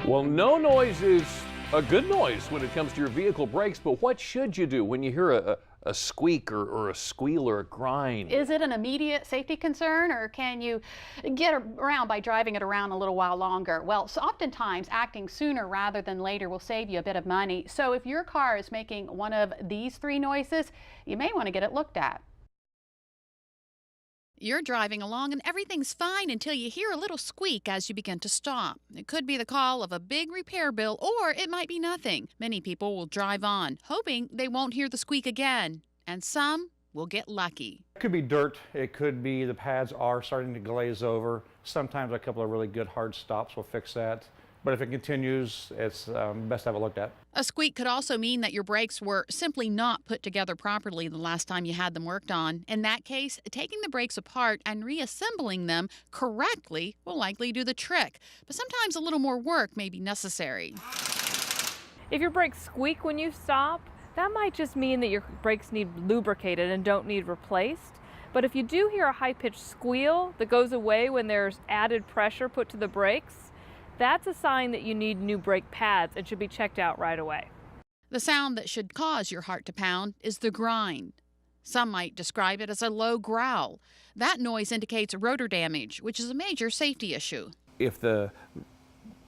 Well, no noise is a good noise when it comes to your vehicle brakes, but what should you do when you hear a squeak or a squeal or a grind? Is it an immediate safety concern, or can you get around by driving it around a little while longer? Well, so oftentimes acting sooner rather than later will save you a bit of money. So if your car is making one of these three noises, you may want to get it looked at. You're driving along and everything's fine until you hear a little squeak as you begin to stop. It could be the call of a big repair bill, or it might be nothing. Many people will drive on, hoping they won't hear the squeak again, and some will get lucky. It could be dirt, it could be the pads are starting to glaze over. Sometimes a couple of really good hard stops will fix that. But if it continues, it's best to have it looked at. A squeak could also mean that your brakes were simply not put together properly the last time you had them worked on. In that case, taking the brakes apart and reassembling them correctly will likely do the trick. But sometimes a little more work may be necessary. If your brakes squeak when you stop, that might just mean that your brakes need lubricated and don't need replaced. But if you do hear a high-pitched squeal that goes away when there's added pressure put to the brakes, that's a sign that you need new brake pads and should be checked out right away. The sound that should cause your heart to pound is the grind. Some might describe it as a low growl. That noise indicates rotor damage, which is a major safety issue. If the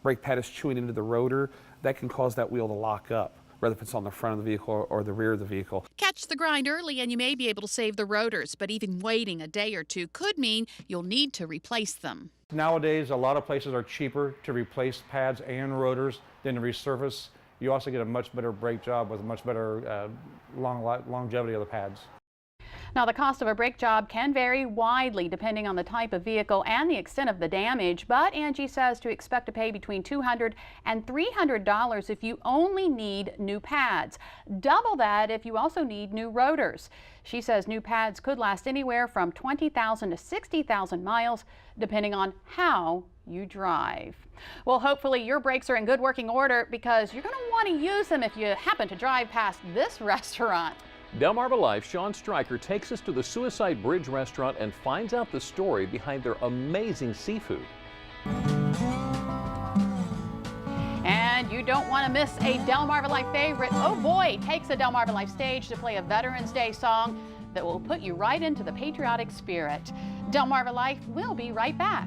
brake pad is chewing into the rotor, that can cause that wheel to lock up, whether if it's on the front of the vehicle or the rear of the vehicle. Catch the grind early and you may be able to save the rotors, but even waiting a day or two could mean you'll need to replace them. Nowadays, a lot of places are cheaper to replace pads and rotors than to resurface. You also get a much better brake job with a much better longevity of the pads. Now, the cost of a brake job can vary widely depending on the type of vehicle and the extent of the damage, but Angie says to expect to pay between $200 and $300 if you only need new pads. Double that if you also need new rotors. She says new pads could last anywhere from 20,000 to 60,000 miles, depending on how you drive. Well, hopefully your brakes are in good working order, because you're going to want to use them if you happen to drive past this restaurant. Delmarva Life, Sean Stryker takes us to the Suicide Bridge restaurant and finds out the story behind their amazing seafood. And you don't want to miss a Delmarva Life favorite. Oh boy, takes a Delmarva Life stage to play a Veterans Day song that will put you right into the patriotic spirit. Delmarva Life will be right back.